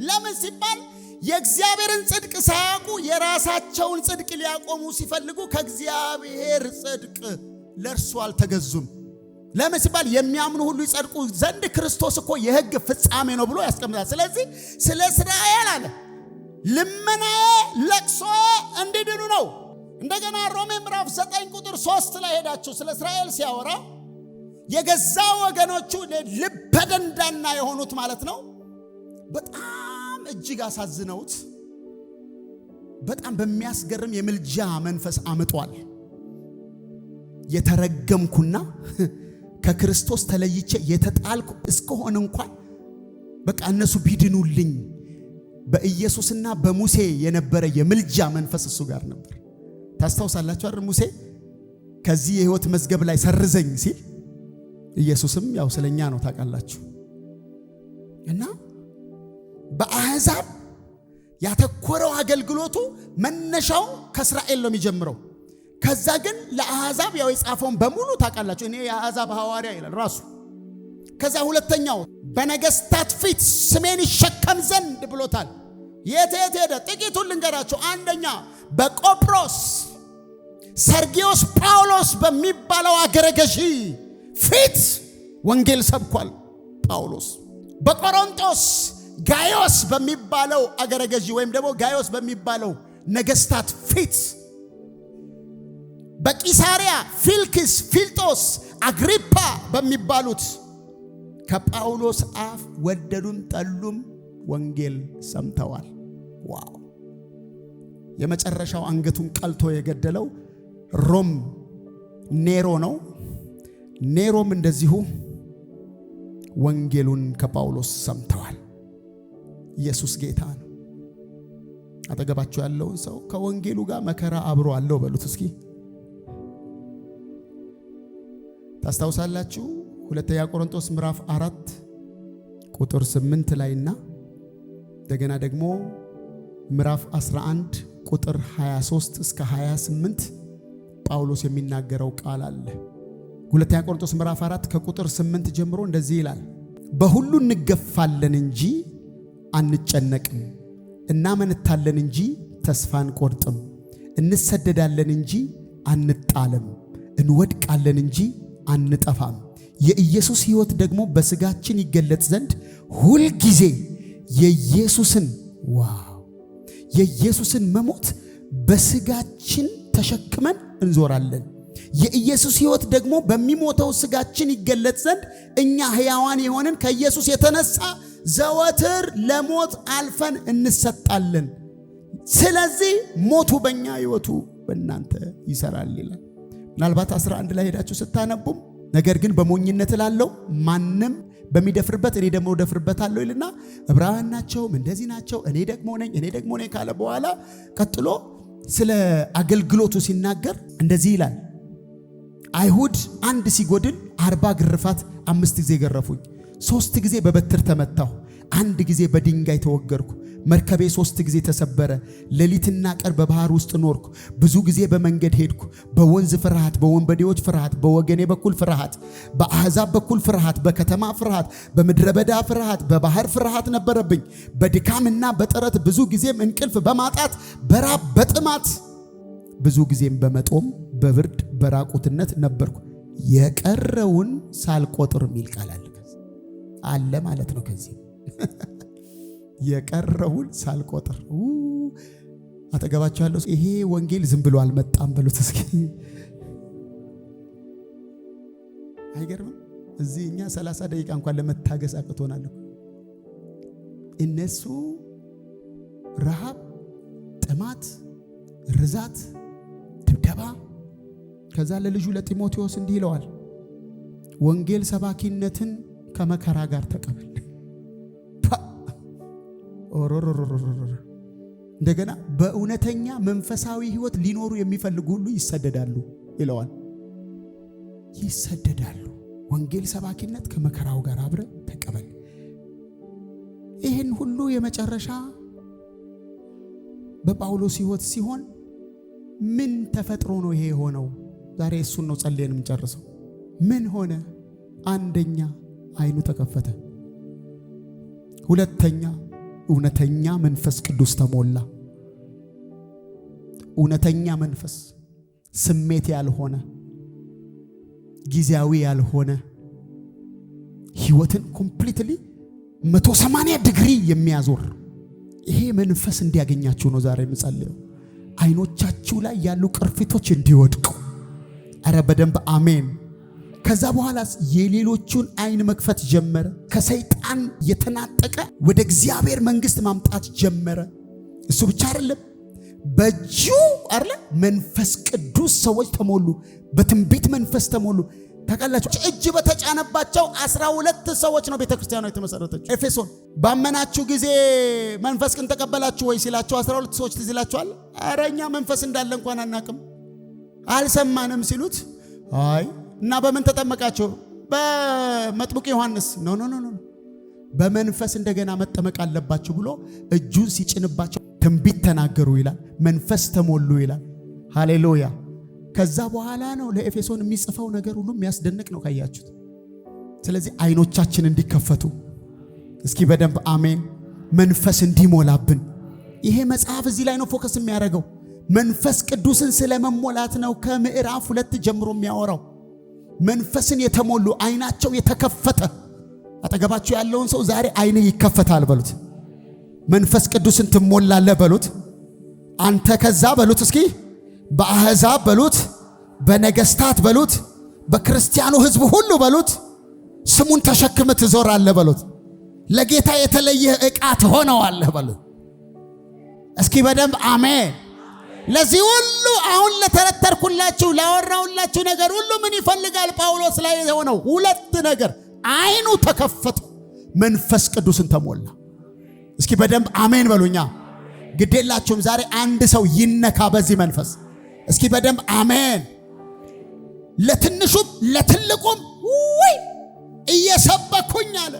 ለምን ሲባል የእግዚአብሔርን ጽድቅ ሳያውቁ የራሳቸውን ጽድቅ ሊያቆሙ ሲፈልጉ ከእግዚአብሔር ጽድቅ ለእርሱ አልተገዙም። ለምን ሲባል የሚያምኑ ሁሉ ይጸድቁ ዘንድ ክርስቶስ እኮ የሕግ ፍጻሜ ነው ብሎ ያስቀምጣል። ስለዚህ ስለ እስራኤል አለ ልመናዬ ለቅሶ እንዲድኑ ነው። እንደገና ሮሜ ምዕራፍ 9 ቁጥር 3 ላይ ሄዳችሁ ስለ እስራኤል ሲያወራ የገዛ ወገኖቹ ልበ ደንዳና የሆኑት ማለት ነው በጣም እጅግ አሳዝነውት በጣም በሚያስገርም የምልጃ መንፈስ አምጧል። የተረገምኩና ከክርስቶስ ተለይቼ የተጣልኩ እስከሆነ እንኳን በቃ እነሱ ቢድኑልኝ በኢየሱስና በሙሴ የነበረ የምልጃ መንፈስ እሱ ጋር ነበር። ታስታውሳላችሁ አይደል? ሙሴ ከዚህ የሕይወት መዝገብ ላይ ሰርዘኝ ሲል ኢየሱስም ያው ስለኛ ነው ታውቃላችሁ። እና በአሕዛብ ያተኮረው አገልግሎቱ መነሻው ከእስራኤል ነው የሚጀምረው። ከዛ ግን ለአሕዛብ ያው የጻፈውን በሙሉ ታውቃላችሁ። እኔ የአሕዛብ ሐዋርያ ይላል ራሱ። ከዛ ሁለተኛው በነገስታት ፊት ስሜን ይሸከም ዘንድ ብሎታል። የት ሄደ? ጥቂቱን ልንገራችሁ። አንደኛ በቆጵሮስ ሰርጊዮስ ጳውሎስ በሚባለው አገረ ገዢ ፊት ወንጌል ሰብኳል ጳውሎስ። በቆሮንቶስ ጋዮስ በሚባለው አገረ ገዢ ወይም ደግሞ ጋዮስ በሚባለው ነገስታት ፊት፣ በቂሳሪያ ፊልክስ፣ ፊልጦስ፣ አግሪፓ በሚባሉት ከጳውሎስ አፍ ወደዱም ጠሉም ወንጌል ሰምተዋል። ዋው! የመጨረሻው አንገቱን ቀልቶ የገደለው ሮም ኔሮ ነው። ኔሮም እንደዚሁ ወንጌሉን ከጳውሎስ ሰምተዋል። ኢየሱስ ጌታ ነው። አጠገባችሁ ያለውን ሰው ከወንጌሉ ጋር መከራ አብሮ አለው በሉት እስኪ። ታስታውሳላችሁ ሁለተኛ ቆሮንቶስ ምዕራፍ 4 ቁጥር 8 ላይና እንደገና ደግሞ ምዕራፍ 11 ቁጥር 23 እስከ 28 ጳውሎስ የሚናገረው ቃል አለ። ሁለተኛ ቆሮንቶስ ምዕራፍ 4 ከቁጥር 8 ጀምሮ እንደዚህ ይላል። በሁሉ እንገፋለን እንጂ አንጨነቅም፣ እናመነታለን እንጂ ተስፋ አንቆርጥም፣ እንሰደዳለን እንጂ አንጣልም፣ እንወድቃለን እንጂ አንጠፋም። የኢየሱስ ሕይወት ደግሞ በስጋችን ይገለጥ ዘንድ ሁል ጊዜ የኢየሱስን መሞት በስጋችን ተሸክመን እንዞራለን። የኢየሱስ ሕይወት ደግሞ በሚሞተው ስጋችን ይገለጥ ዘንድ እኛ ሕያዋን የሆንን ከኢየሱስ የተነሳ ዘወትር ለሞት አልፈን እንሰጣለን። ስለዚህ ሞቱ በእኛ ሕይወቱ በእናንተ ይሰራል ይላል። ምናልባት 11 ላይ ሄዳችሁ ስታነቡም ነገር ግን በሞኝነት ላለው ማንም በሚደፍርበት እኔ ደግሞ ደፍርበታለሁ ይልና ዕብራውያን ናቸውም እንደዚህ ናቸው እኔ ደግሞ ነኝ ካለ በኋላ ቀጥሎ ስለ አገልግሎቱ ሲናገር እንደዚህ ይላል። አይሁድ አንድ ሲጎድል 40 ግርፋት 5 ጊዜ ገረፉኝ፣ 3 ጊዜ በበትር ተመታሁ፣ 1 ጊዜ በድንጋይ ተወገርኩ፣ መርከቤ 3 ጊዜ ተሰበረ፣ ሌሊትና ቀን በባህር ውስጥ ኖርኩ፣ ብዙ ጊዜ በመንገድ ሄድኩ፣ በወንዝ ፍርሃት፣ በወንበዴዎች ፍርሃት፣ በወገኔ በኩል ፍርሃት፣ በአሕዛብ በኩል ፍርሃት፣ በከተማ ፍርሃት፣ በምድረ በዳ ፍርሃት፣ በባህር ፍርሃት ነበረብኝ። በድካምና በጥረት ብዙ ጊዜም እንቅልፍ በማጣት በራብ በጥማት ብዙ ጊዜም በመጦም በብርድ በራቁትነት ነበርኩ። የቀረውን ሳልቆጥር የሚል ቃል አለ ማለት ነው። ከዚህ የቀረውን ሳልቆጥር አጠገባችሁ ያለው ይሄ ወንጌል ዝም ብሎ አልመጣም በሉት እስኪ። አይገርምም? እዚህ እኛ 30 ደቂቃ እንኳን ለመታገስ አቅቶናል። እነሱ ረሃብ፣ ጥማት፣ ርዛት፣ ድብደባ። ከዛ ለልጁ ለጢሞቴዎስ እንዲህ ይለዋል፣ ወንጌል ሰባኪነትን ከመከራ ጋር ተቀበል። እንደገና በእውነተኛ መንፈሳዊ ሕይወት ሊኖሩ የሚፈልጉ ሁሉ ይሰደዳሉ ይለዋል። ይሰደዳሉ። ወንጌል ሰባኪነት ከመከራው ጋር አብረ ተቀበል። ይህን ሁሉ የመጨረሻ በጳውሎስ ሕይወት ሲሆን ምን ተፈጥሮ ነው ይሄ ሆነው? ዛሬ እሱን ነው ጸልየን የምንጨርሰው። ምን ሆነ? አንደኛ አይኑ ተከፈተ። ሁለተኛ እውነተኛ መንፈስ ቅዱስ ተሞላ። እውነተኛ መንፈስ፣ ስሜት ያልሆነ ጊዜያዊ ያልሆነ ሕይወትን ኮምፕሊትሊ 180 ዲግሪ የሚያዞር ይሄ መንፈስ እንዲያገኛችሁ ነው ዛሬ የምጸልየው። አይኖቻችሁ ላይ ያሉ ቅርፊቶች እንዲወድቁ። አረ በደንብ አሜን። ከዛ በኋላ የሌሎቹን አይን መክፈት ጀመረ። ከሰይጣን የተናጠቀ ወደ እግዚአብሔር መንግስት ማምጣት ጀመረ። እሱ ብቻ አይደለም፣ በእጁ አይደለ መንፈስ ቅዱስ ሰዎች ተሞሉ፣ በትንቢት መንፈስ ተሞሉ። ታውቃላችሁ እጅ በተጫነባቸው 12 ሰዎች ነው ቤተክርስቲያኗ የተመሰረተችው። ኤፌሶን ባመናችሁ ጊዜ መንፈስ ቅን ተቀበላችሁ ወይ ሲላቸው 12 ሰዎች ትዝ ይላችኋል። ኧረ እኛ መንፈስ እንዳለ እንኳን አናቅም አልሰማንም ሲሉት፣ አይ እና በምን ተጠመቃችሁ? በመጥምቁ ዮሐንስ። ኖ በመንፈስ እንደገና መጠመቅ አለባችሁ ብሎ እጁን ሲጭንባቸው ትንቢት ተናገሩ ይላል። መንፈስ ተሞሉ ይላል። ሃሌሉያ። ከዛ በኋላ ነው ለኤፌሶን የሚጽፈው ነገር ሁሉ የሚያስደንቅ ነው ካያችሁት። ስለዚህ አይኖቻችን እንዲከፈቱ እስኪ በደንብ አሜን። መንፈስ እንዲሞላብን ይሄ መጽሐፍ እዚህ ላይ ነው ፎከስ የሚያደርገው። መንፈስ ቅዱስን ስለመሞላት ነው ከምዕራፍ 2 ጀምሮ የሚያወራው። መንፈስን የተሞሉ አይናቸው የተከፈተ። አጠገባችሁ ያለውን ሰው ዛሬ አይንህ ይከፈታል በሉት። መንፈስ ቅዱስን ትሞላለህ በሉት። አንተ ከዛ በሉት እስኪ በአሕዛብ በሉት፣ በነገስታት በሉት፣ በክርስቲያኑ ሕዝብ ሁሉ በሉት ስሙን ተሸክመ ትዞራለህ በሉት። ለጌታ የተለየ ዕቃ ትሆነዋለህ በሉት። እስኪ በደንብ አሜን። ለዚህ ሁሉ አሁን ለተረተርኩላችሁ ላወራውላችሁ ነገር ሁሉ ምን ይፈልጋል ጳውሎስ ላይ የሆነው? 2 ነገር። አይኑ ተከፈተ፣ መንፈስ ቅዱስን ተሞላ። እስኪ በደንብ አሜን በሉኛ። ግዴላችሁም ዛሬ አንድ ሰው ይነካ በዚህ መንፈስ። እስኪ በደንብ አሜን። ለትንሹም ለትልቁም ወይ እየሰበኩኝ አለ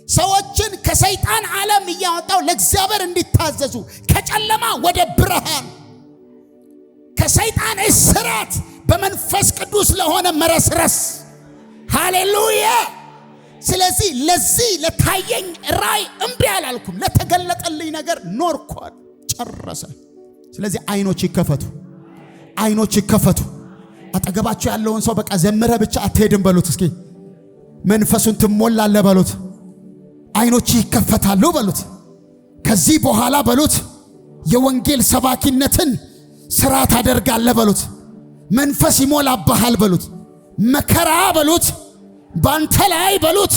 ሰዎችን ከሰይጣን ዓለም እያወጣው ለእግዚአብሔር እንዲታዘዙ፣ ከጨለማ ወደ ብርሃን፣ ከሰይጣን እስራት በመንፈስ ቅዱስ ለሆነ መረስረስ። ሃሌሉያ። ስለዚህ ለዚህ ለታየኝ ራይ እምቢ አላልኩም። ለተገለጠልኝ ነገር ኖርኳል፣ ጨረሰ። ስለዚህ አይኖች ይከፈቱ፣ አይኖች ይከፈቱ። አጠገባችሁ ያለውን ሰው በቃ ዘምረህ ብቻ አትሄድም በሉት። እስኪ መንፈሱን ትሞላለህ በሉት። አይኖች ይከፈታሉ በሉት። ከዚህ በኋላ በሉት የወንጌል ሰባኪነትን ስራ ታደርጋለህ በሉት። መንፈስ ይሞላብሃል በሉት። መከራ በሉት ባንተ ላይ በሉት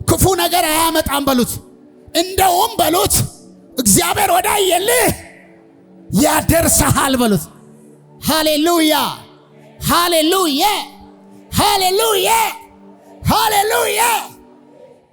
ክፉ ነገር አያመጣም በሉት። እንደውም በሉት እግዚአብሔር ወዳየልህ ያደርሰሃል በሉት። ሃሌሉያ ሃሌሉያ ሃሌሉያ ሃሌሉያ